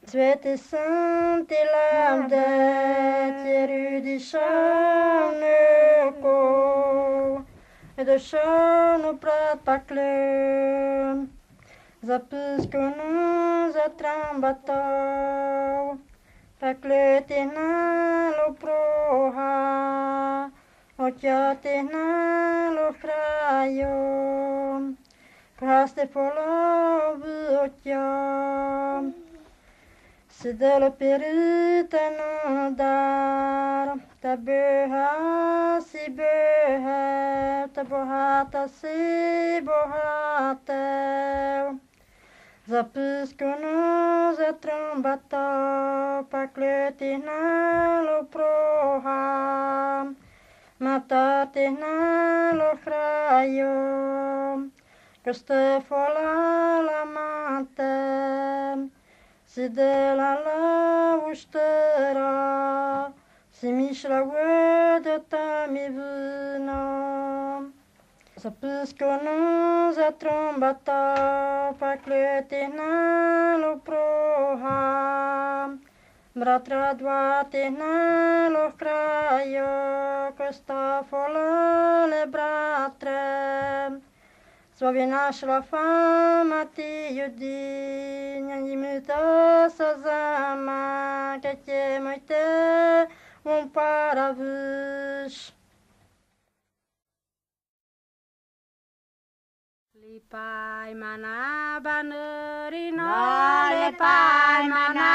Svete sainte laudet Jerudi sjönöko de sjön prat pakle Zapiskonu zatrambatau Pakle tehna lo proha Otja tehna lo frajo Praste polo otja Sidel peruten dar Tabeha si behe Tabohata si bohate Zapiskunu zatrambata Pakletina lo proha Matatina lo frajo Koste fola la mate Si de la ustera, si mișla de ta mi vina. Să pisconu za trombata, pakletina lo proha. Bratra dvatina lo krajo, kosta fola le bratre. Sławie naszła fama ty judi, nie mi to sa zama, kecie mój te para wysz. Lipai mana banerino, lipai mana.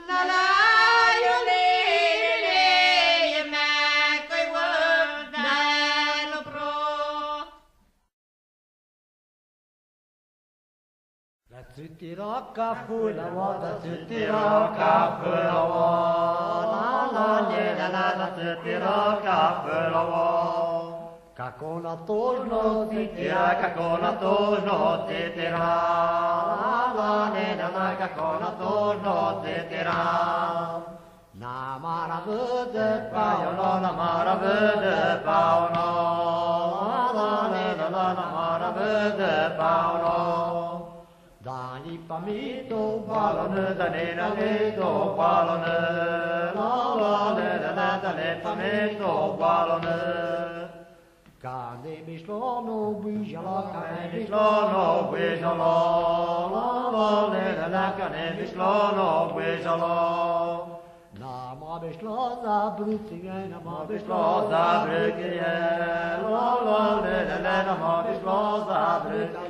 La la Tira capula wada tira capula wa la ne la tira capula wa Cacona torno tira cacona torno tira la ne la cacona torno tira Na maravede paolo na maravede paolo la ne la na maravede paolo Dani pamito balone dane na mito balone la ne dane pamito balone Cane mislono bijala cane mislono bijala la ne cane mislono bijala Na ma misloza bruttige na ma misloza bruttige la ne na ma misloza bruttige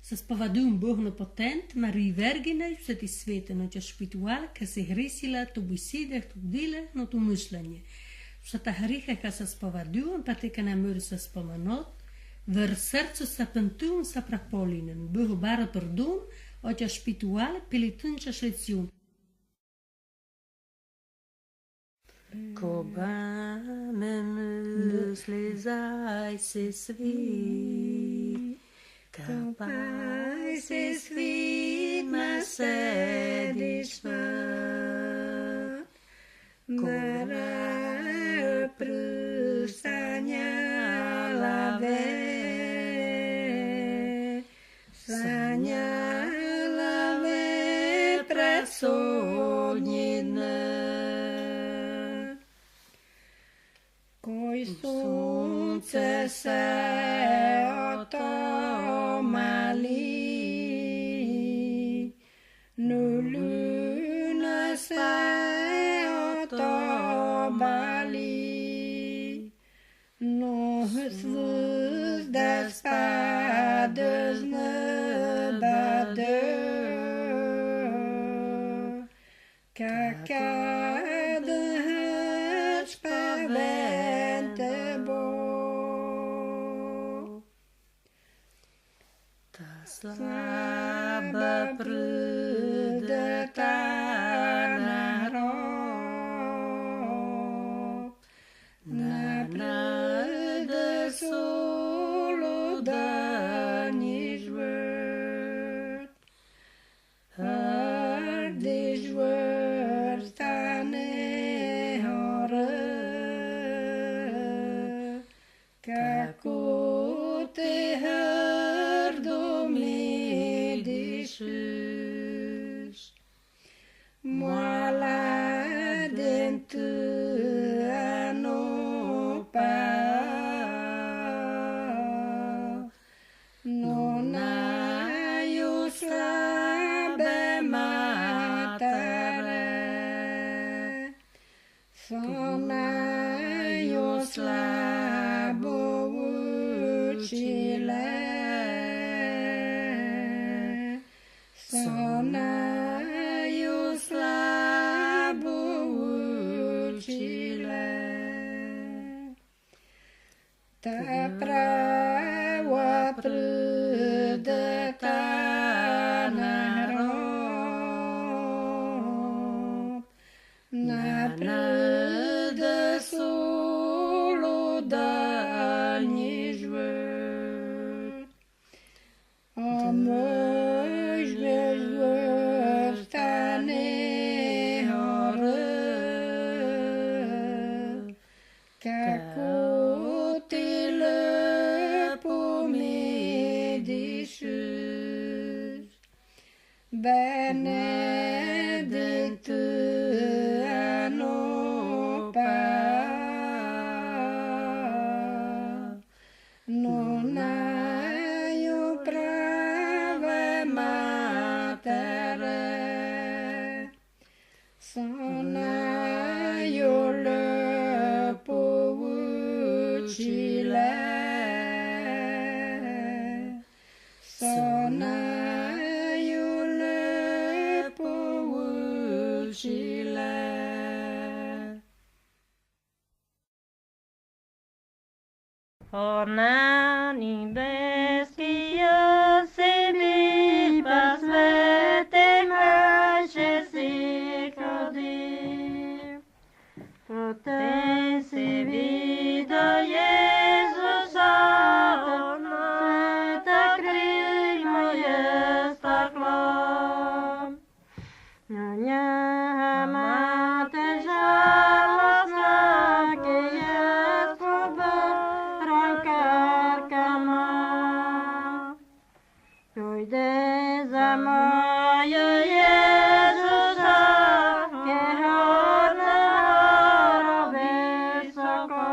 Se spavadu un buono potent, ma rivergine satisfete no cia spiritual che se hrisila tu biside tu dile no tu muslanje. Se tahriche ca se spavadu un patica na mur se spamanot, ver sercu sa pentun sa prapolinen, buho bara perdun, o cia spiritual pilitun cia sreziun. Kobanen les ai se svi. Capaz is sweet my satisfied Mara prusanya la ve Sanya la ve prasodnina Koi sunce se Mali, nu luna se otobali, nu svâz de spades nădade, slabă prâdă ta narop, nădă solo da nižvăt, de žvrtane horă, kako te hrdomi dišeš, moala dentu anopa, nona ju slabe matare, sona ju slabo učile, sona ju slabo učile. Ta prava prâdă ta narop, na prâdă solo da nižvăt, amăși vežvărtane horă, kako te lăpomi dišeš, benedictu anopa, nona ju prave matere, sona ju lepo učile, sona ju lepo učile. Ona niebeskie symi pasvetem się krody, potem si do Jezusa, ona tak kryj moje staklo. Nia mate żałosna, jest pobarankarka ma. Pójdę za moje Jezusa, kierowna wysoko.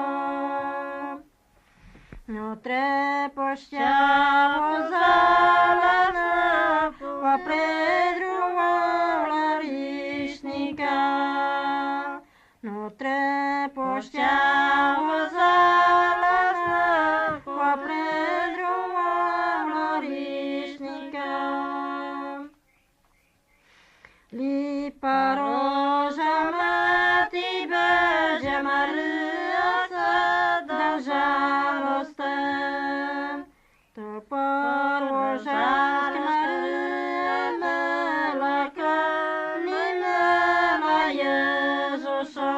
No trepościało zalana, popredruwała licznika. No trepościało zalana, popredruwała licznika. Lipa roża mati będzie Maryja sada żalostem, to podłożak Maryja melaka, nimela Jezusa.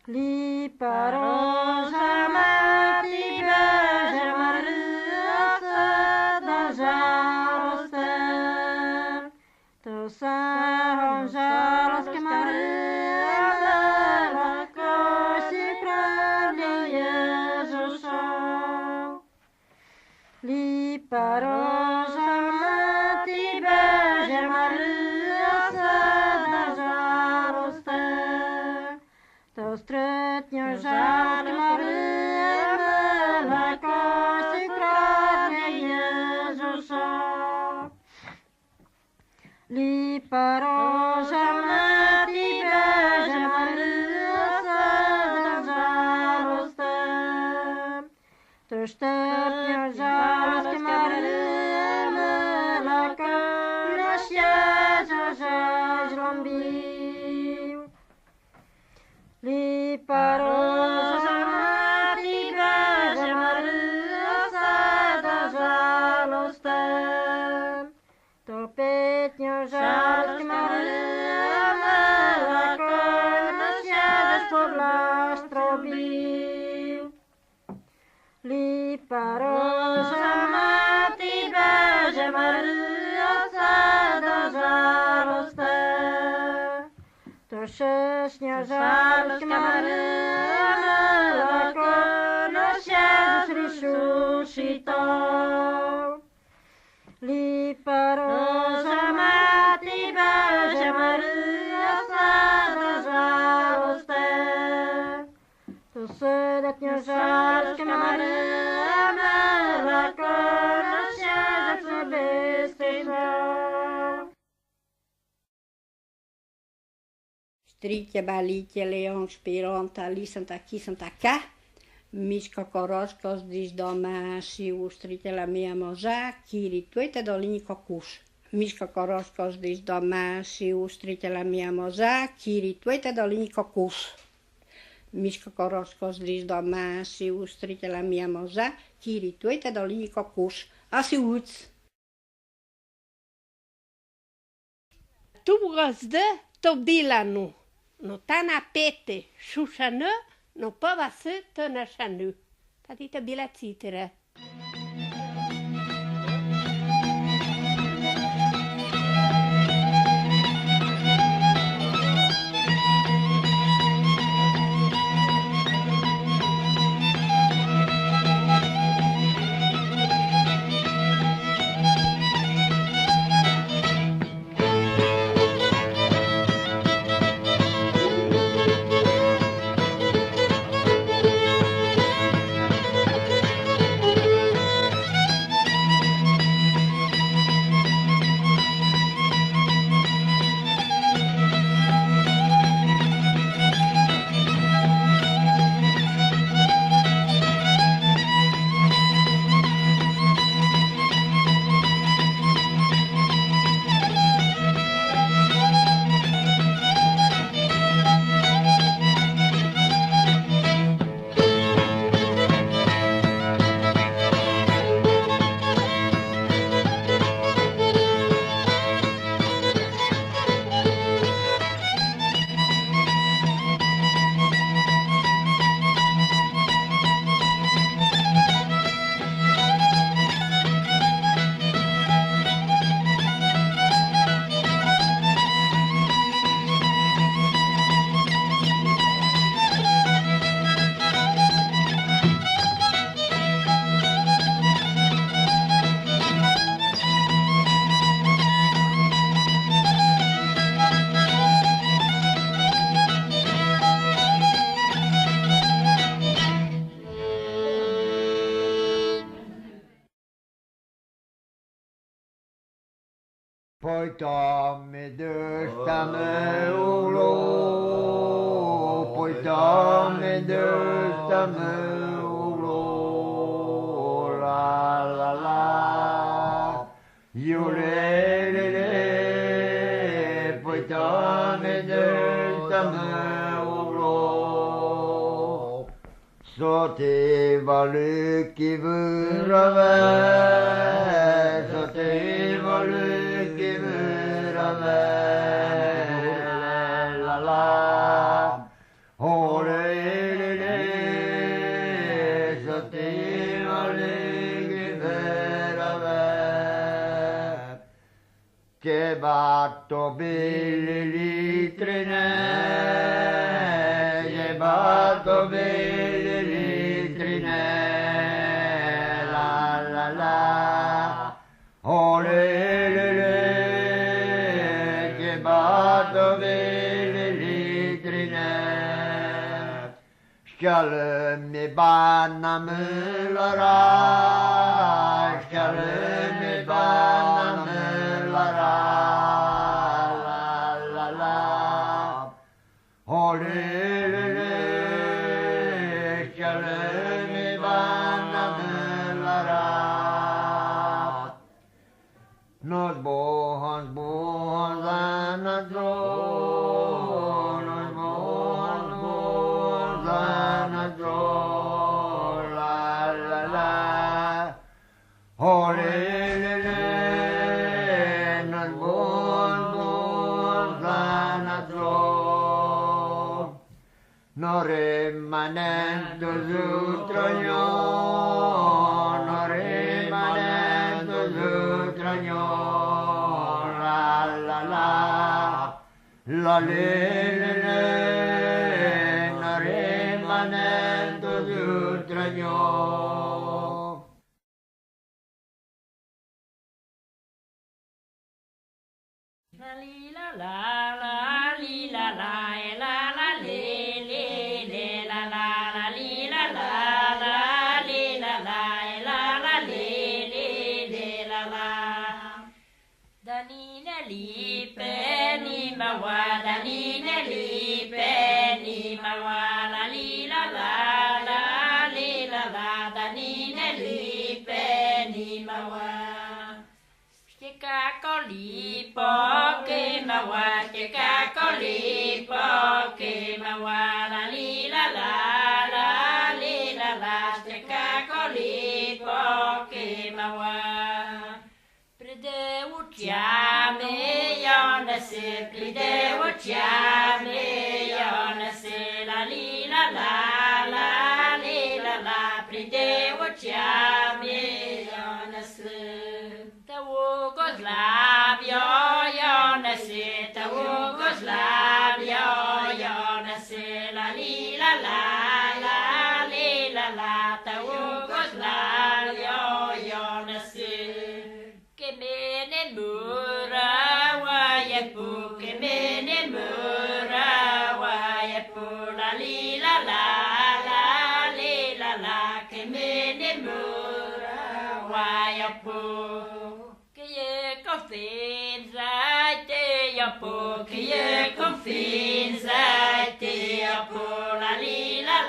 Lipa roża mati będzie Maryja sada żalostem, to sam żalostka Maryja melaka, si prawie Jezusa. Lipa roża mati będzie Maryja sada żalostem, to stretnio żal Maryja melaka, si prawie Jezusa. Lipa roża mati będzie Maryja sada żalostem, to stretnio żalostka Maryja melaka, na świecie rzeź ląbił. Lipa roża mati będzie Maryja sada żalostem, Proszę śnieżalska Maryja, mleko się zrysuszytą. Lipa Roża Mati Boża Maryja, sada żalostę. Tu serdetnie żalska Maryja, mleko się zrysuszytą. Stritje, balitje, leon, spironta, lisanta, kisanta, ka. Miško koroško zdiš doma šivu stritje la mia moza, kiri tuete dolini kokuš. Miško koroško zdiš doma šivu stritje la mia moza, kiri tuete dolini kokuš. Miško koroško zdiš doma šivu stritje la mia moza, kiri tuete dolini kokuš. Asi uc. Tu gazde to bilanu. No tana pete, šušanu, no pava se to našanu. Tati to bila citera. Poitame döstämme ulo, poitame döstämme ulo, la la la, julelele, poitame döstämme ulo, sote valyki vyrave, sote valyki vyrave, la la, olelele, sote valyki vyrave, kebatto billilitrine, kebatto billilitrine, la la la, olelele, kebatto billilitrine, skallemi banna mullara, skallemi banna mullara, la la la, olelele, skallemi banna mullara. Nos bohans anadro, nos bohans anadro, la la la, olelele, nos bohans anadro, no remanento zutrogno, no remanento zutrogno, la la la, la lele na remanendo d'ultragno. La li la li la la e la li la la li la li la e la li la. Danine li pe ni ma wa danine li pe ni ma wa la li la danine li pe ni ma wa. Cheka koli po ke ma wa cheka koli po ke ma wa la li la cheka koli po ke ma wa. Pride uciame yona se pride uciame yona se la li la pride uciame yona se. Jugoslavia, yona se, ta Jugoslavia, yona se, la li la ta Jugoslavia, yona se. Che me ne mura, waiepu, che me ne mura, waiepu, la li la che me ne mura, waiepu. Che je confinza te apo la li la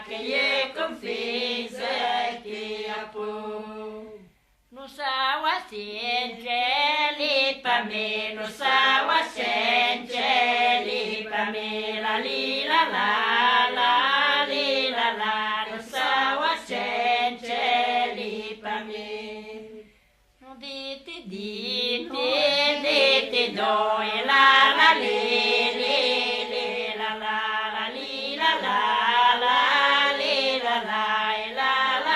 che je confinza te apo. Non sa wa sente li pa me, non sa wa sente li pa me la li la non sa wa sente li pa me. Dite do e la li la li la e la li la.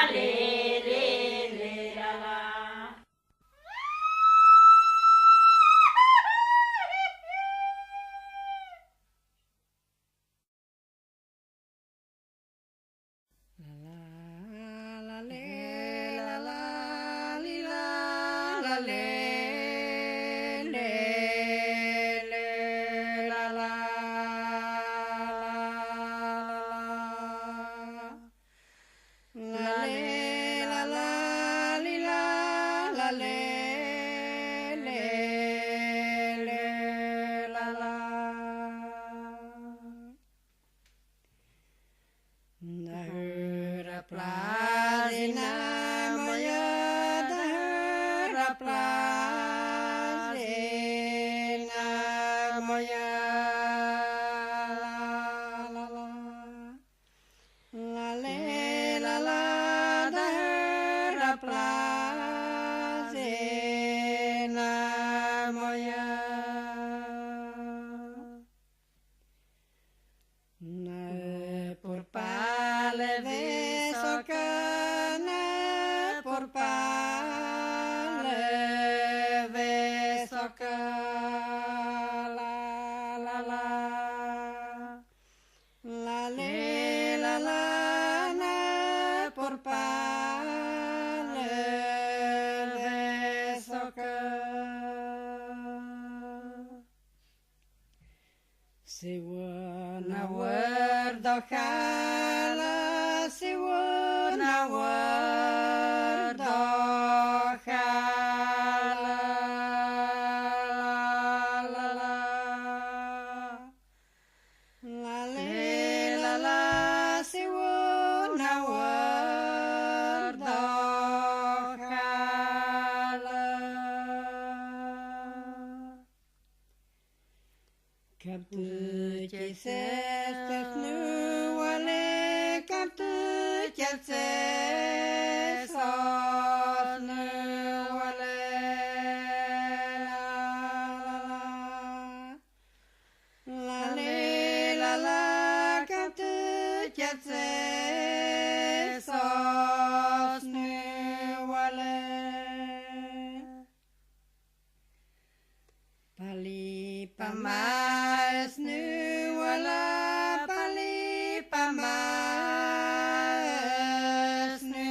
Si una guarda cala, si una guarda cala, la, si una guarda cala. Kaptu Cestes nu wale kaptu Cestes nu wale la kaptu Cestes nu wale mas nu wala pali pamas nu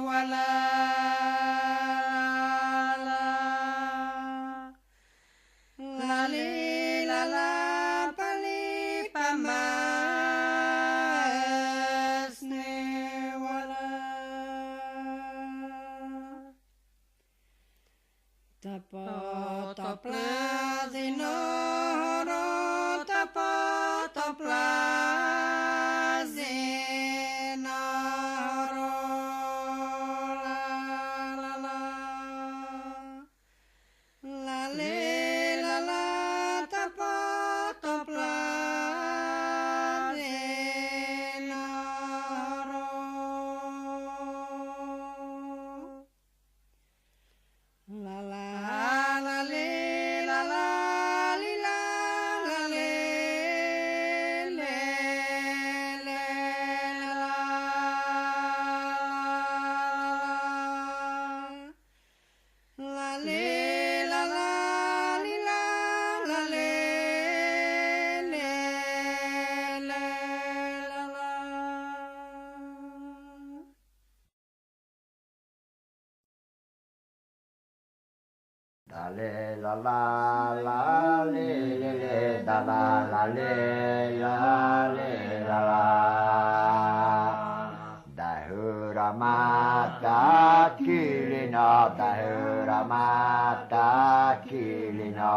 wala lali lala pali pamas nu wala tapa tapla zinoro tapa tapla zinoro la la la le la la tapa tapla zinoro la la la le la la li la la le le le la la le la la li la la le le le la la Dale la la la le le le da la la le la le la la Dahura mata kilina dahura mata kilina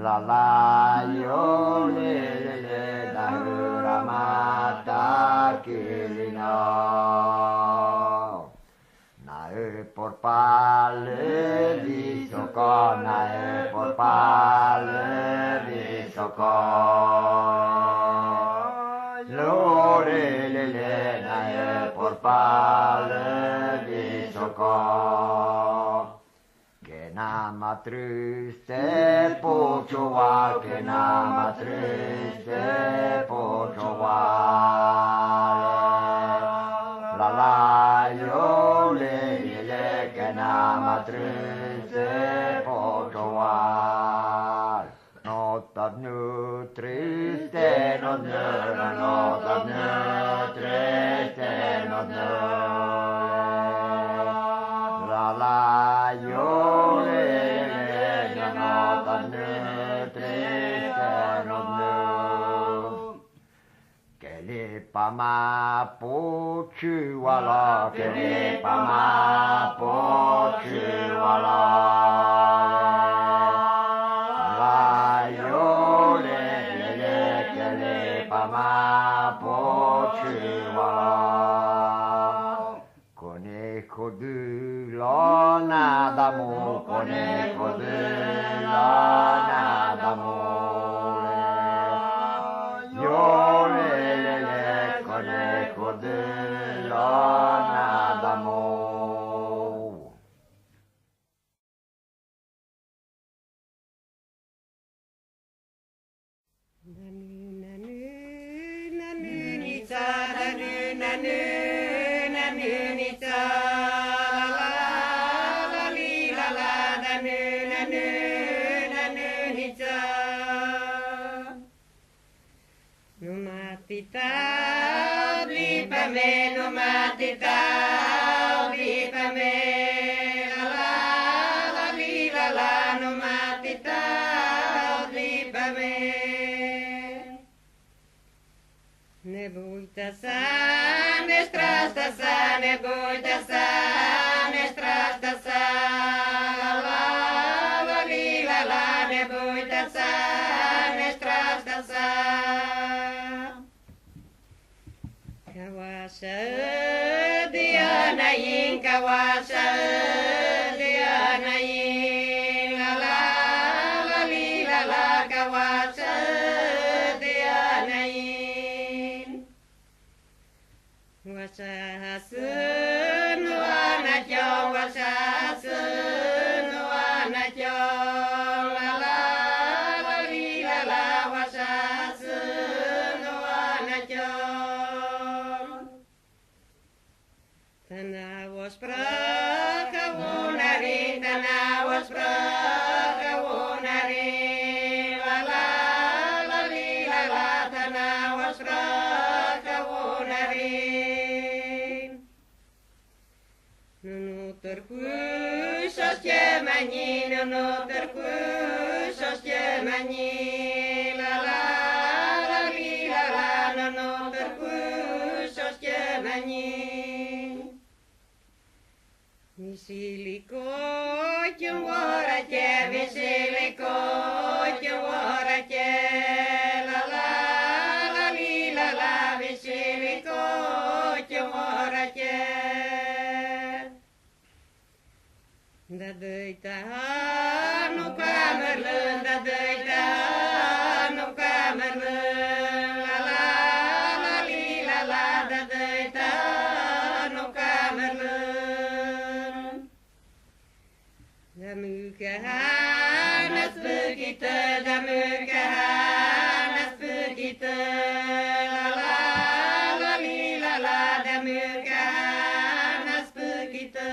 la la yo le le le dahura mata kilina por pale di socona por pale di socona lore le le na por pale di socona che nama triste pochowa che nama triste pochowa la la yo le che nama triste pochowa nota nu triste nota nu triste nota la la yo le nota nu triste nota che le pama pochu wala che le pama pochu wala la yo le che le pama pochu wala coneco di lona d'amore coneco di lona d'amore yo le coneco di lona d'amore Numatita, blipame, numatita, blipame, la la li la la, numatita, blipame. Ne buita sa, ne strasta sa, ne buita sa, ne strasta sa, la la li la la, ne buita sa, ne strasta sa. Kawasa diana yin kawasa diana yin la la la li la la kawasa diana yin wasa hasun wana chong wasa hasun wana chong la la la li la la wasa hasun wana chong Tana was praka wunari tana was praka tercusos mani, no tercusos mani, la li la la, no tercusos mani. Visiliko juorache, visiliko juorache, la li la la, visiliko juorache. Da dăita nu kamerlân, da dăita nu kamerlân, la li la la, da dăita nu kamerlân. Da mykkähänä spökită, da mykkähänä spökită, la li la la, da mykkähänä spökită.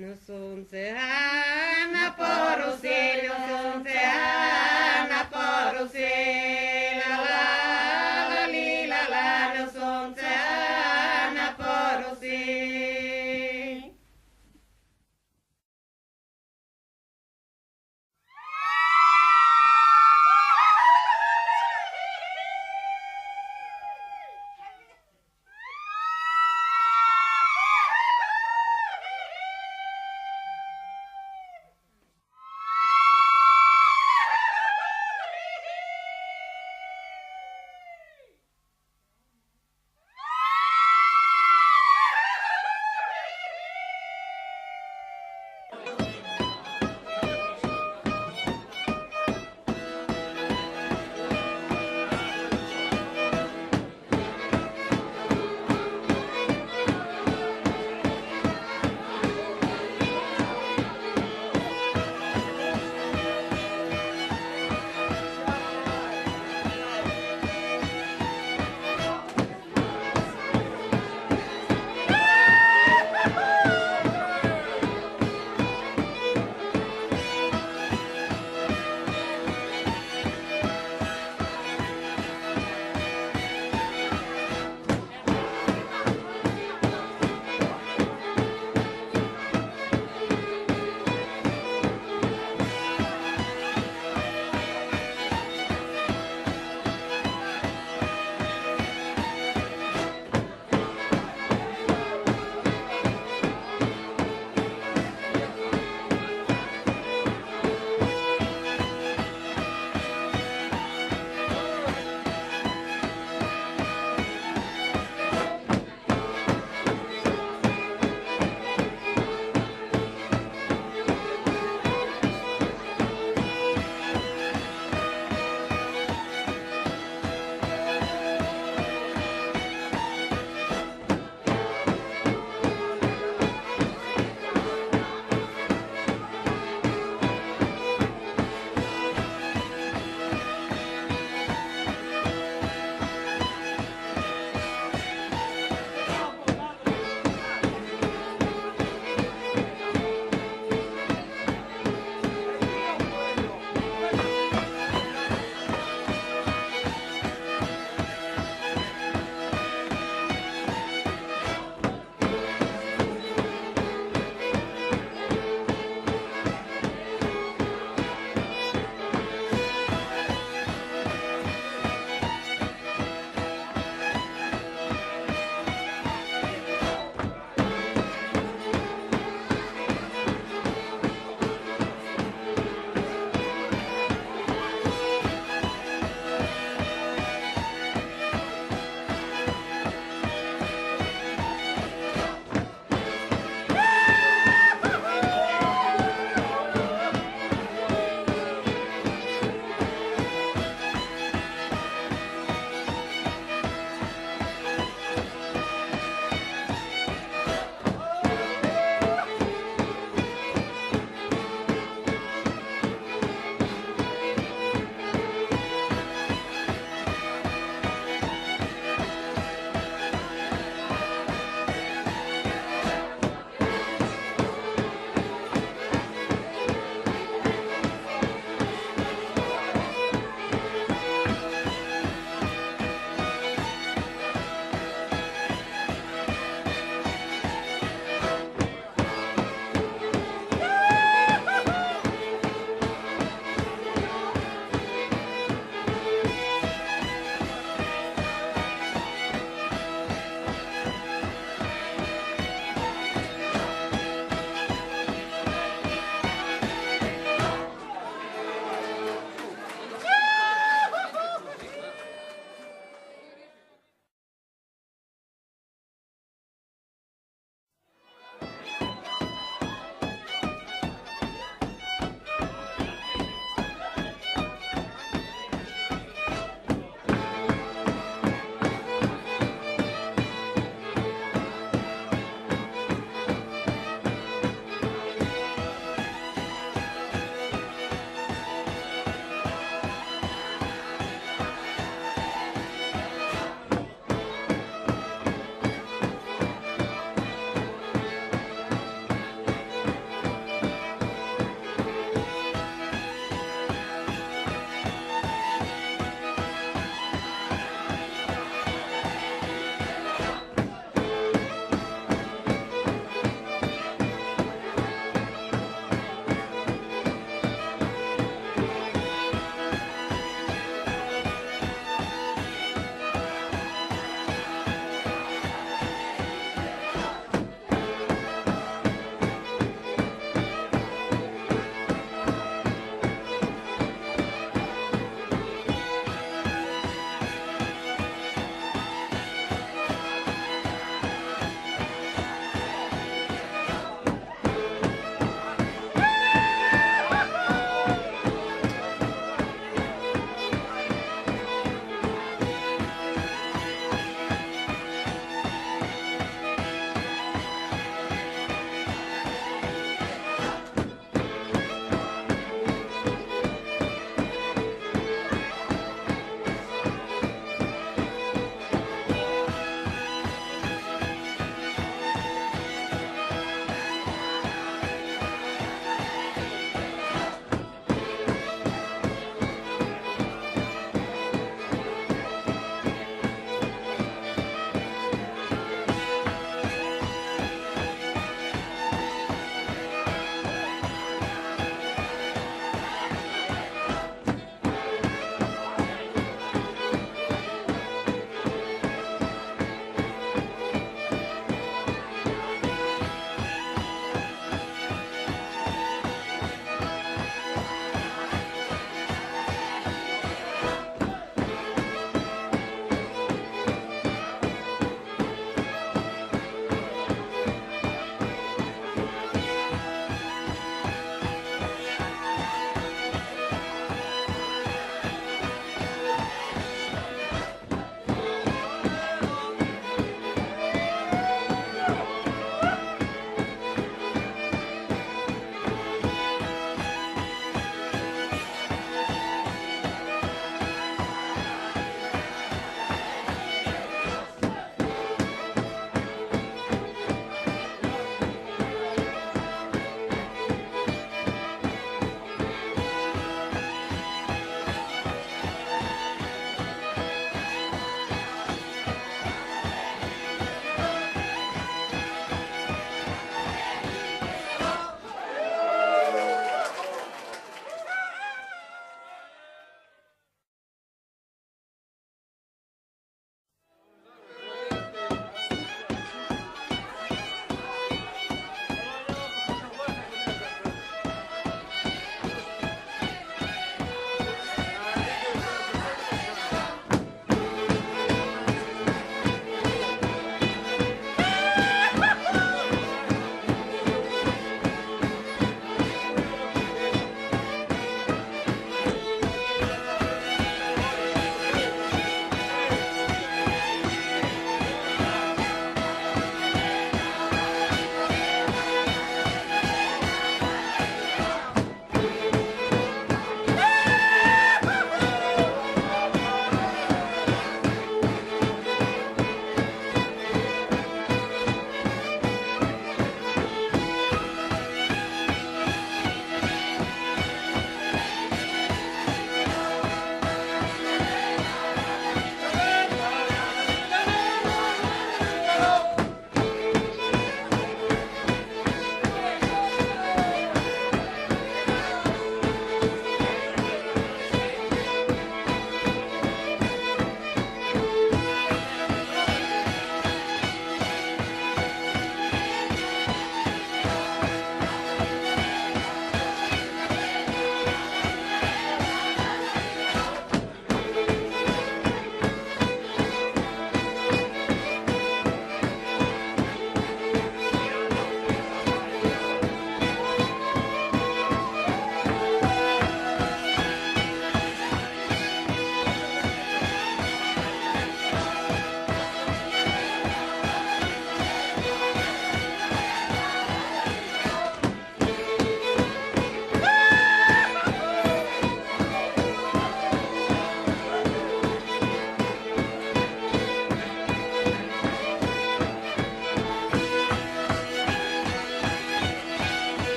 No sunsehän porusel, no sunsehän porusel, la li la la, no sunsehän porusel.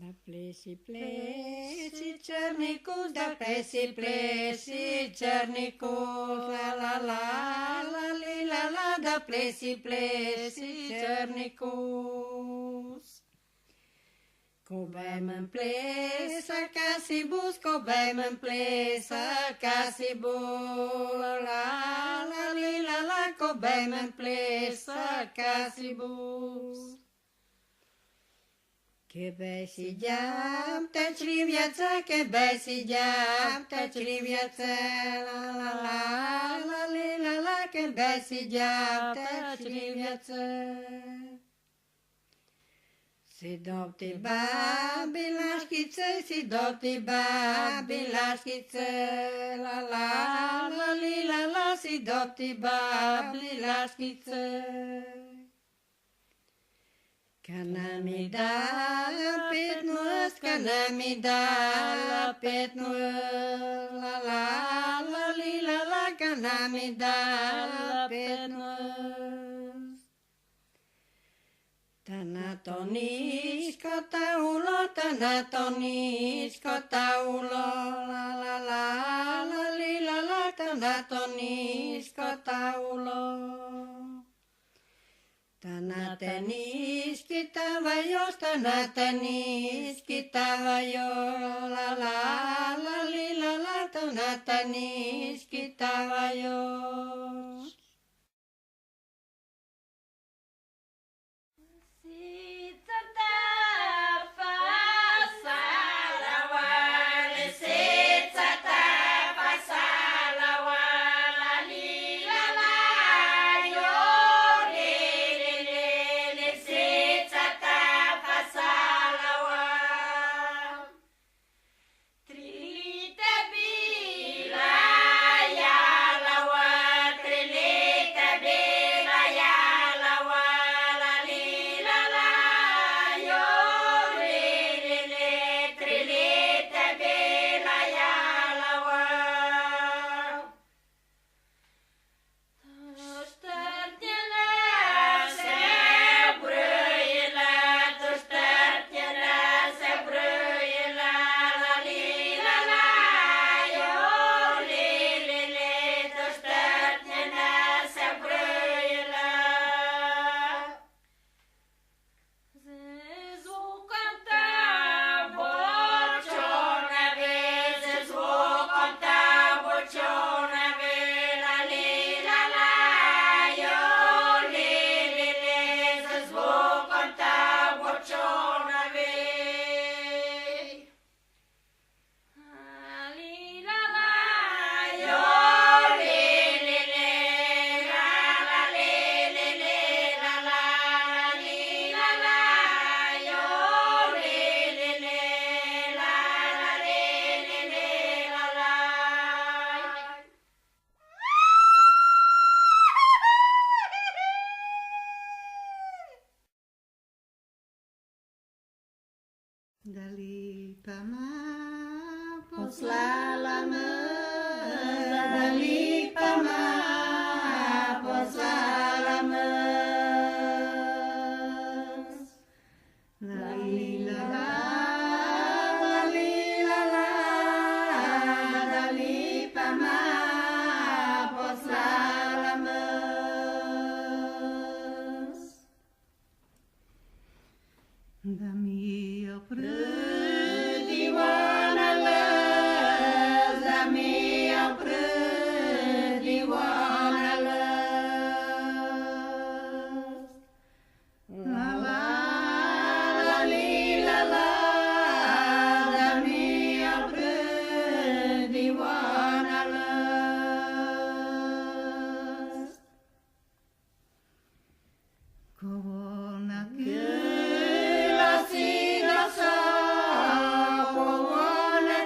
Da plesi, plesi, cernicus, da plesi, cernicus, la la la, la li la la, da plesi, cernicus. Cobem în plesa, casibus, cobem în plesa, casibus, la la li la la, cobem în plesa, casibus. Che bei si giam, te cri viața, che bei si giam, te cri viața, la la la, la li la la, che bei si giam, te cri viața. Si dopti babi la schiță, si dopti babi la schiță, la la, la li la la, si dopti babi la schiță. Canamida la pet nuăs, canamida la pet nuăs, la la, la li la la, canamida la pet nuăs. Tanatonis cotaulo, tanatonis cotaulo, la la la, la li la la, tanatonis cotaulo. Tanatenis kitavayos, tanatenis kitavayos, la la, la li la la, tanatenis kitavayos. Dali pama poslalama, dali pama poslalama, dali la la, dali la la, dali pama poslalama. Dami prediwana las, dami prediwana las, la la, la li la la, dami prediwana las. Kobona la si la sa, kobona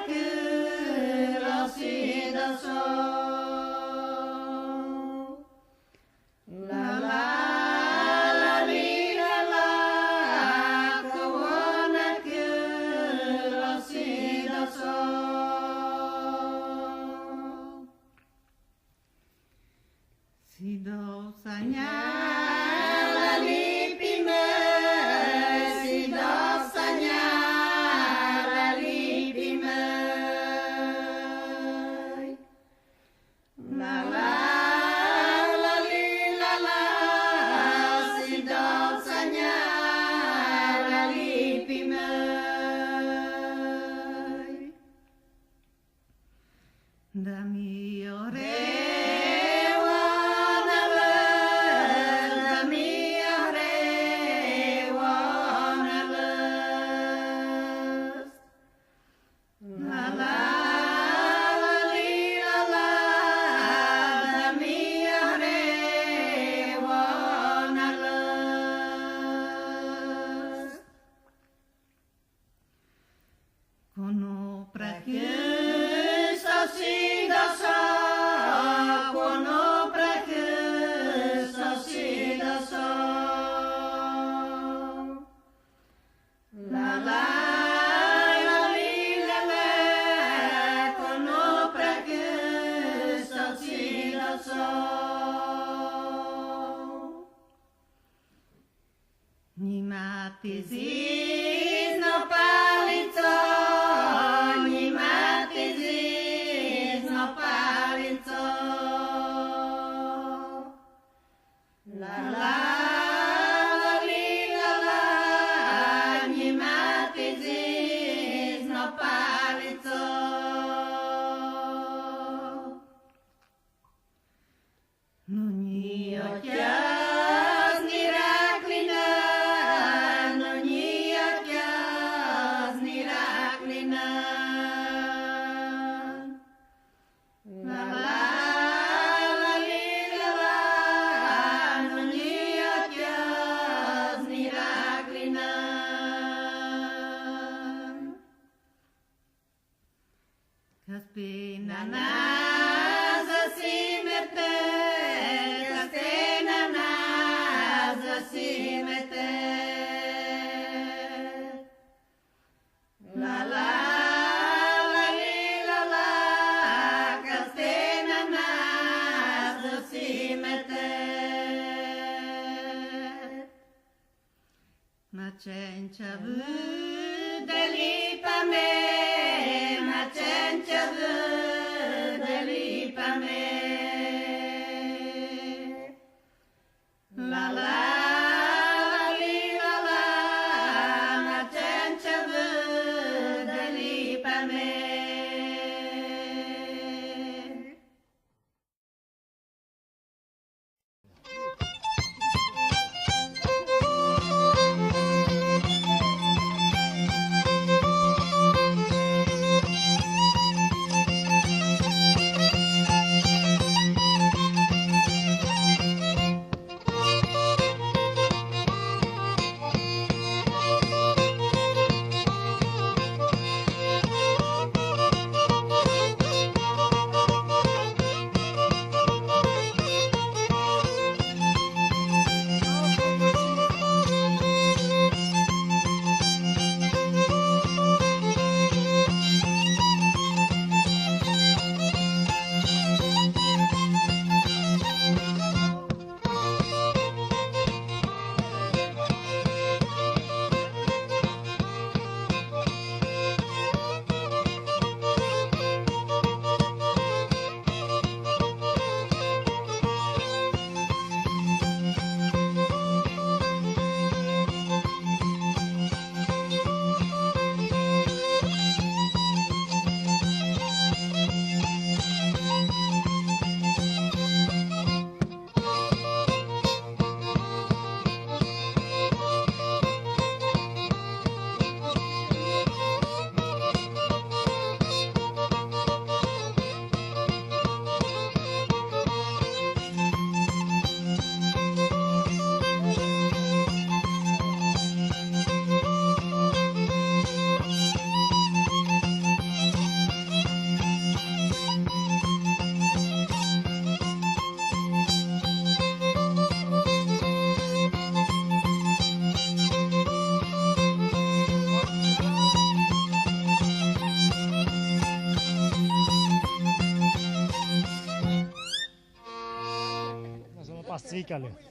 Pasticale.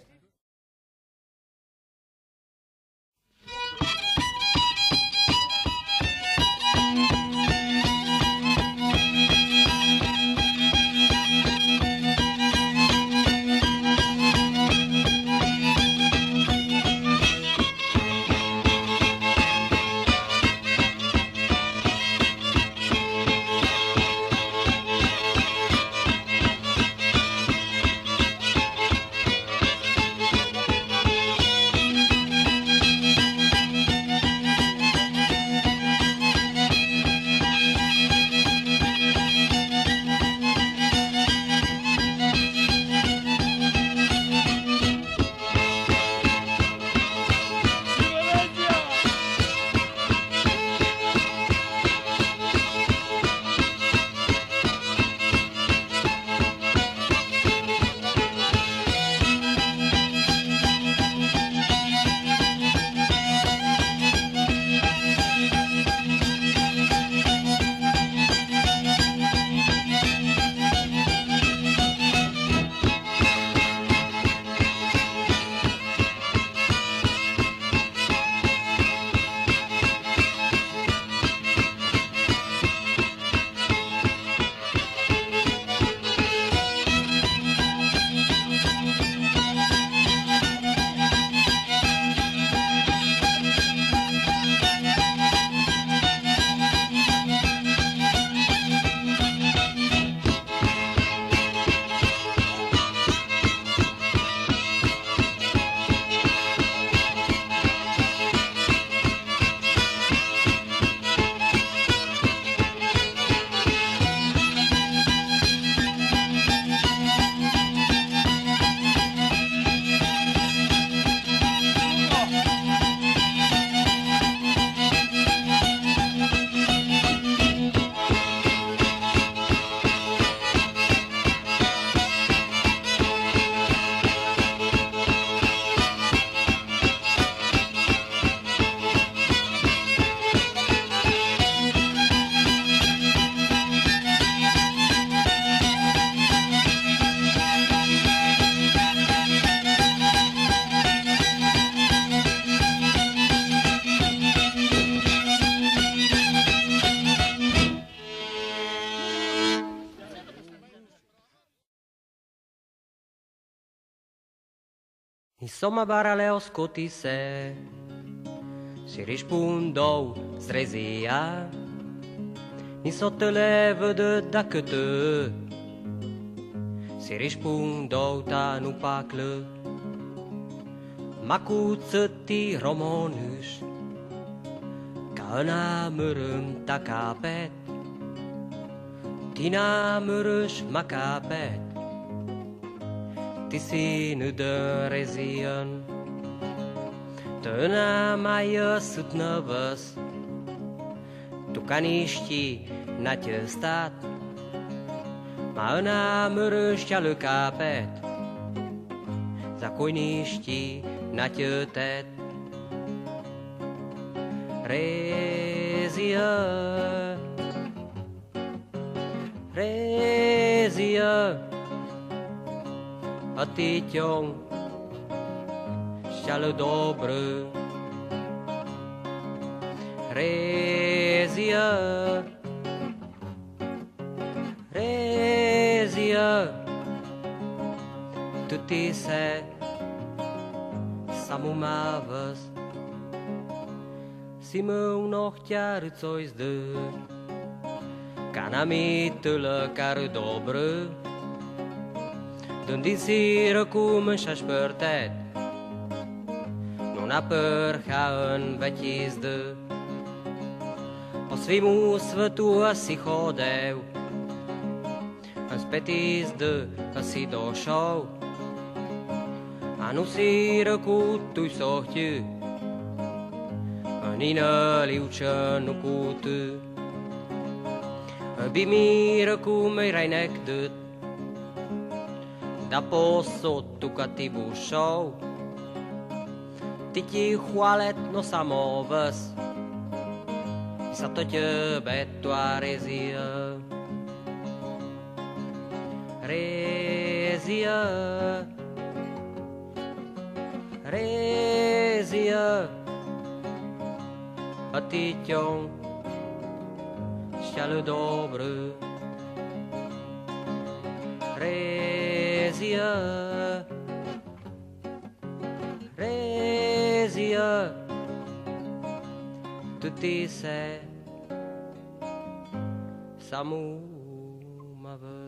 Insomma baraleo scotise, si rispondou zrezia, sotto le vede da che te, si rispondou ta nu pacle, ma cuțăti romonuș, ca în amărâm ta capet, tin amărâș ma capet, ti sinu de rezian, tăna mai sut năvăs, tu ca niști n-a te stat, ma în amărâș ce-ală capet, zacoi niști n-a te tet. Rezia, rezia, a ty ťong, šťale dobré. Rezia, rezia, tu ty se samu mávas, si mou nohťar coś zde, kanami tyle kar dobré. Dând-i siră cum și-aș părtet, nu-na părha în vechizdă. Po svimu svetu asi chodeu, în spetizdă asi došou, a nu siră cu tu sohtiu, în ină liučă nu cu tu. Bi miră cum ei rajnekdött, da posottu kativu show. Ty ti chválet no samovas, sa to tebe tua rezia. Rezia, rezia, a ty ťong, šťale dobré. Rezia, rezia, tu ty se samu mavă.